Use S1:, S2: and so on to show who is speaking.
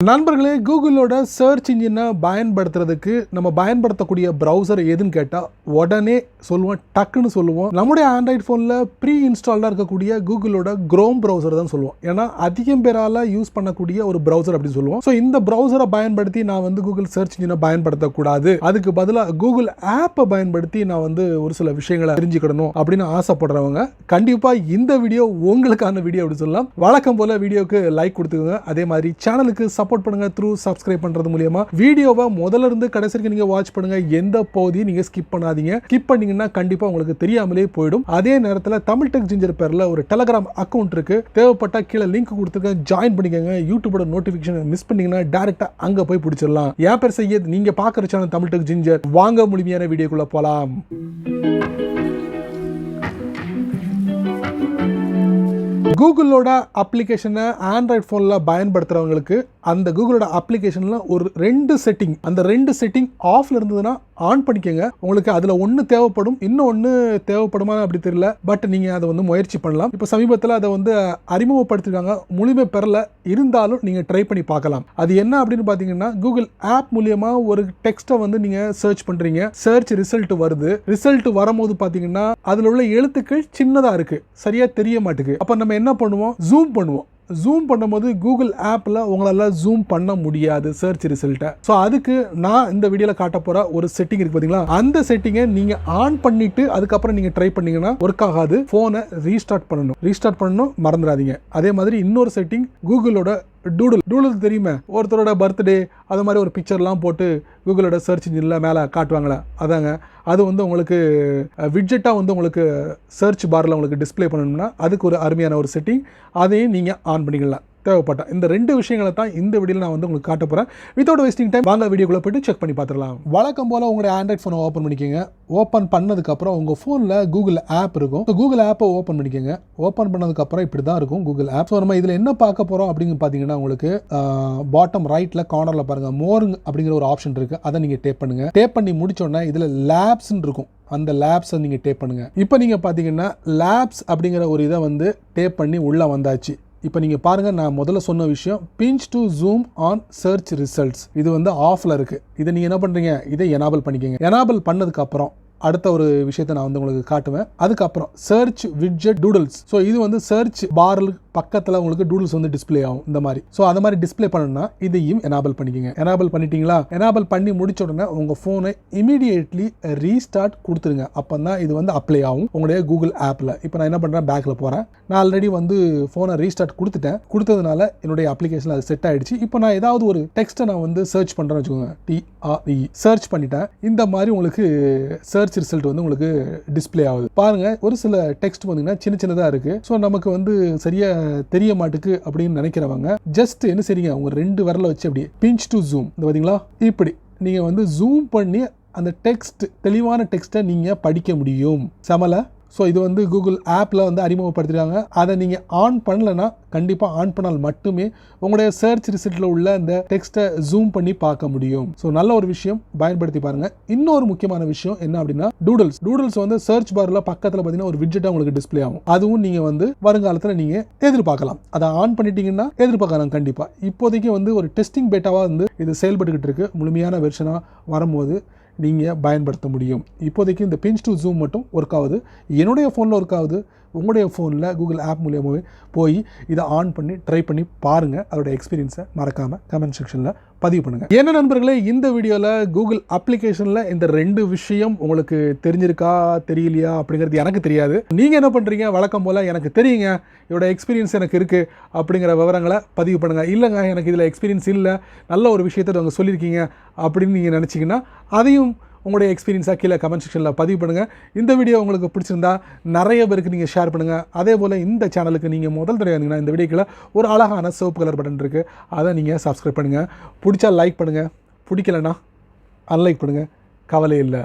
S1: நண்பர்களே, கூகுளோட சர்ச் இன்ஜினை பயன்படுத்துறதுக்கு நம்ம பயன்படுத்தக்கூடிய ப்ரௌசர் எதுன்னு கேட்டால் உடனே சொல்லுவோம், டக்குன்னு சொல்லுவோம். நம்முடைய ஆண்ட்ராய்ட் ஃபோனில் ப்ரீ இன்ஸ்டால்டாக இருக்கக்கூடிய கூகுளோட குரோம் ப்ரௌசர் தான் சொல்லுவோம். ஏன்னா அதிகம் பேரால் யூஸ் பண்ணக்கூடிய ஒரு ப்ரௌசர் அப்படின்னு சொல்லுவோம். ஸோ இந்த ப்ரௌசரை பயன்படுத்தி நான் கூகுள் சர்ச் இன்ஜினை பயன்படுத்தக்கூடாது, அதுக்கு பதிலாக கூகுள் ஆப்பை பயன்படுத்தி நான் ஒரு சில விஷயங்களை தெரிஞ்சுக்கிடணும் அப்படின்னு ஆசைப்படுறவங்க கண்டிப்பாக இந்த வீடியோ உங்களுக்கான வீடியோ அப்படின்னு சொல்லலாம். வழக்கம் போல வீடியோக்கு லைக் கொடுத்துக்கோங்க. அதே மாதிரி சேனலுக்கு சப்போர்ட் பண்ணுங்க த்ரூ சப்ஸ்கிரைப் பண்றது மூலமா. வீடியோவை முதல்ல இருந்து கடைசி வரைக்கும் நீங்க வாட்ச் பண்ணுங்க. எந்த பகுதியும் நீங்க ஸ்கிப் பண்ணாதீங்க. ஸ்கிப் பண்ணீங்கன்னா கண்டிப்பா உங்களுக்கு தெரியாமலே போயிடும். அதே நேரத்தில் தமிழ் டெக் ஜிஞ்சர் பேர்ல ஒரு டெலகிராம் அக்கவுண்ட் இருக்கு, தேவைப்பட்ட கீழே லிங்க் கொடுத்துருக்கேன், ஜாயின் பண்ணிக்கோங்க. யூடியூபோட நோட்டிபிகேஷன் மிஸ் பண்ணீங்கன்னா டைரக்டா அங்க போய் பிடிச்சிடலாம். என் பேர் சையத், நீங்க பாக்குற சேனல் தமிழ் டெக் ஜிஞ்சர். வாங்க முழுமையான வீடியோக்குள்ள போலாம். கூகுளோட அப்ளிகேஷனை ஆண்ட்ராய்ட் ஃபோனில் பயன்படுத்துகிறவங்களுக்கு அந்த கூகுளோட அப்ளிகேஷனில் ஒரு ரெண்டு செட்டிங், அந்த ரெண்டு செட்டிங் ஆஃப்ல இருந்ததுன்னா ஆன் பண்ணிக்கோங்க. உங்களுக்கு அதில் ஒன்று தேவைப்படும், இன்னொன்று தேவைப்படுமா அப்படி தெரியல, பட் நீங்கள் அதை முயற்சி பண்ணலாம். இப்போ சமீபத்தில் அதை அறிமுகப்படுத்திருக்காங்க, முழுமை பெறல, இருந்தாலும் நீங்கள் ட்ரை பண்ணி பார்க்கலாம். அது என்ன அப்படின்னு பார்த்தீங்கன்னா, கூகுள் ஆப் மூலியமாக ஒரு டெக்ஸ்ட்டை நீங்கள் சர்ச் பண்ணுறீங்க, சர்ச் ரிசல்ட் வருது. ரிசல்ட் வரும்போது பார்த்தீங்கன்னா அதில் உள்ள எழுத்துக்கள் சின்னதாக இருக்குது, சரியாக தெரிய மாட்டேங்குது. அப்போ நம்ம என்ன பண்ணுவோம், ஜூம் பண்ணுவோம். ஜூம் பண்ணும்போது கூகுள் ஆப்பில் உங்களால் ஜூம் பண்ண முடியாது சர்ச் ரிசல்ட்டை. ஸோ அதுக்கு நான் இந்த வீடியோவில் காட்ட போகிற ஒரு செட்டிங் இருக்குது பார்த்தீங்களா, அந்த செட்டிங்கை நீங்கள் ஆன் பண்ணிவிட்டு அதுக்கப்புறம் நீங்கள் ட்ரை பண்ணிங்கன்னா ஒர்க் ஆகாது. ஃபோனை ரீஸ்டார்ட் பண்ணணும், மறந்துடாதீங்க. அதே மாதிரி இன்னொரு செட்டிங், கூகுளோட டூடுல் தெரியுமே, ஒருத்தரோட பர்த்டே அது மாதிரி ஒரு பிக்சர்லாம் போட்டு கூகுளோட சர்ச் இன்ஜினில் மேலே காட்டுவாங்களே, அதாங்க அது உங்களுக்கு விட்ஜெட்டாக உங்களுக்கு சர்ச் பாரில் உங்களுக்கு டிஸ்பிளே பண்ணணும்னா அதுக்கு ஒரு அருமையான ஒரு செட்டிங், அதையும் நீங்கள் ஆன் பண்ணிக்கலாம் தேவைப்பட்ட. இந்த ரெண்டு விஷயங்களை தான் இந்த வீடியோவில் நான் உங்களுக்கு காட்ட போகிறேன். வித்தவுட் வேஸ்டிங் டைம் வாங்க வீடியோக்குள்ளே போய்ட்டு செக் பண்ணி பார்த்துடலாம். வழக்கம் போல் உங்களுடைய ஆண்ட்ராய்ட் ஃபோனை ஓப்பன் பண்ணிக்கோங்க. ஓப்பன் பண்ணதுக்கப்புறம் உங்கள் ஃபோனில் கூகுள் ஆப் இருக்கும். ஸோ கூகுள் ஆப்பை ஓப்பன் பண்ணிக்கோங்க. ஓப்பன் பண்ணதுக்கப்புறம் இப்படி தான் இருக்கும் கூகுள் ஆப். ஸோ நம்ம இதில் என்ன பார்க்க போகிறோம் அப்படின்னு பார்த்தீங்கன்னா, உங்களுக்கு பாட்டம் ரைட்டில் கார்னரில் பாருங்கள், மோர் அப்படிங்கிற ஒரு ஆப்ஷன் இருக்குது, அதை நீங்கள் டேப் பண்ணுங்கள். டேப் பண்ணி முடிச்சோடனே இதில் லேப்ஸ்ன்னு இருக்கும், அந்த லேப்ஸை நீங்கள் டேப் பண்ணுங்கள். இப்போ நீங்கள் பார்த்தீங்கன்னா லேப்ஸ் அப்படிங்கிற ஒரு இதை டேப் பண்ணி உள்ளே வந்தாச்சு. இப்போ நீங்கள் பாருங்கள், நான் முதல்ல சொன்ன விஷயம், pinch to zoom on search results, இது ஆஃபில் இருக்குது. இதை நீங்கள் என்ன பண்ணுறீங்க, இதை எனேபிள் பண்ணிக்கோங்க. எனேபிள் பண்ணதுக்கப்புறம் அடுத்த ஒரு விஷயத்தை நான் உங்களுக்கு காட்டுவேன். அதுக்கப்புறம் சர்ச் விட்ஜெட் டூடல்ஸ். ஸோ இது சர்ச் பாரில் பக்கத்தில் உங்களுக்கு டூடல்ஸ் டிஸ்பிளே ஆகும் இந்த மாதிரி. ஸோ அந்த மாதிரி டிஸ்பிளே பண்ணணும்னா இதையும் எனேபிள் பண்ணிக்கோங்க. எனேபிள் பண்ணிட்டீங்களா, எனேபிள் பண்ணி முடிச்ச உடனே உங்கள் ஃபோனை இமீடியட்லி ரீஸ்டார்ட் கொடுத்துருங்க. அப்போ தான் இது அப்ளை ஆகும் உங்களுடைய கூகுள் ஆப்பில். இப்போ நான் என்ன பண்ணுறேன், பேக்கில் போகிறேன். நான் ஆல்ரெடி ஃபோனை ரீஸ்டார்ட் கொடுத்ததுனால என்னுடைய அப்ளிகேஷனில் அது செட் ஆகிடுச்சு. இப்போ நான் ஏதாவது ஒரு டெக்ஸ்ட்டை நான் சர்ச் பண்ணுறேன்னு வச்சுக்கோங்க, TRE சர்ச் பண்ணிட்டேன். இந்த மாதிரி உங்களுக்கு சர்ச் ரிசல்ட் உங்களுக்கு டிஸ்பிளே ஆகுது. பாருங்க, ஒரு சில டெக்ஸ்ட் சின்ன சின்னதாக இருக்கு. ஸோ நமக்கு சரியா தெரிய மாட்டுக்கு அப்படின்னு நினைக்கிறவங்க ஜஸ்ட் என்ன செய்றீங்க, உங்க ரெண்டு விரலை வச்சு அப்படியே பிஞ்ச் டு ஜூம், இந்த பார்த்தீங்களா, இப்படி நீங்க ஜூம் பண்ணி அந்த டெக்ஸ்ட், தெளிவான டெக்ஸ்ட்டை நீங்க படிக்க முடியும். சமல. ஸோ இது கூகுள் ஆப்பில் அறிமுகப்படுத்திருக்காங்க. அதை நீங்கள் ஆன் பண்ணலைன்னா, கண்டிப்பாக ஆன் பண்ணால் மட்டுமே உங்களுடைய சர்ச் ரிசல்ட்டில் உள்ள அந்த டெக்ஸ்ட்டை ஜூம் பண்ணி பார்க்க முடியும். ஸோ நல்ல ஒரு விஷயம், பயன்படுத்தி பாருங்கள். இன்னொரு முக்கியமான விஷயம் என்ன அப்படின்னா, டூடல்ஸ் சர்ச் பாரில் பக்கத்தில் பார்த்தீங்கன்னா ஒரு விட்ஜெட்டாக உங்களுக்கு டிஸ்பிளே ஆகும். அதுவும் நீங்கள் வருங்காலத்தில் நீங்கள் எதிர்பார்க்கலாம். அதை ஆன் பண்ணிட்டீங்கன்னா எதிர்பார்க்கலாம் கண்டிப்பாக. இப்போதைக்கு ஒரு டெஸ்டிங் பேட்டாவாக இது செயல்பட்டுக்கிட்டு இருக்கு. முழுமையான வெர்ஷனாக வரும்போது நீங்கள் பயன்படுத்த முடியும். இப்போதைக்கு இந்த பிஞ்ச் டு ஜூம் மட்டும் ஒர்க் ஆகுது, என்னுடைய ஃபோனில் ஒர்க் ஆகுது. உங்களுடைய ஃபோனில் கூகுள் ஆப் மூலியமாகவே போய் இதை ஆன் பண்ணி ட்ரை பண்ணி பாருங்கள். அதோட எக்ஸ்பீரியன்ஸை மறக்காமல் கமெண்ட் செக்ஷனில் பதிவு பண்ணுங்கள். என்ன நண்பர்களே, இந்த வீடியோவில் கூகுள் அப்ளிகேஷனில் இந்த ரெண்டு விஷயம் உங்களுக்கு தெரிஞ்சிருக்கா தெரியலையா அப்படிங்கிறது எனக்கு தெரியாது. நீங்கள் என்ன பண்ணுறீங்க, வழக்கம் போல் எனக்கு தெரியுங்க, இதோட எக்ஸ்பீரியன்ஸ் எனக்கு இருக்குது அப்படிங்கிற விவரங்களை பதிவு பண்ணுங்கள். இல்லைங்க, எனக்கு இதில் எக்ஸ்பீரியன்ஸ் இல்லை, நல்ல ஒரு விஷயத்தை அவங்க சொல்லியிருக்கீங்க அப்படின்னு நீங்கள் நினச்சிங்கன்னா அதையும் உங்களுடைய எக்ஸ்பீரியன்ஸாக கீழே கமெண்ட் செக்ஷனில் பதிவு பண்ணுங்கள். இந்த வீடியோ உங்களுக்கு பிடிச்சிருந்தா நிறைய பேருக்கு நீங்கள் ஷேர் பண்ணுங்கள். அதே போல் இந்த சேனலுக்கு நீங்கள் முதல் தடவை வந்தீங்கன்னா இந்த வீடியோக்குள்ள ஒரு அழகான சிவப்பு கலர் பட்டன் இருக்குது, அதை நீங்கள் சப்ஸ்கிரைப் பண்ணுங்கள். பிடிச்சா லைக் பண்ணுங்கள், பிடிக்கலைன்னா அன்லைக் பண்ணுங்கள், கவலை இல்லை.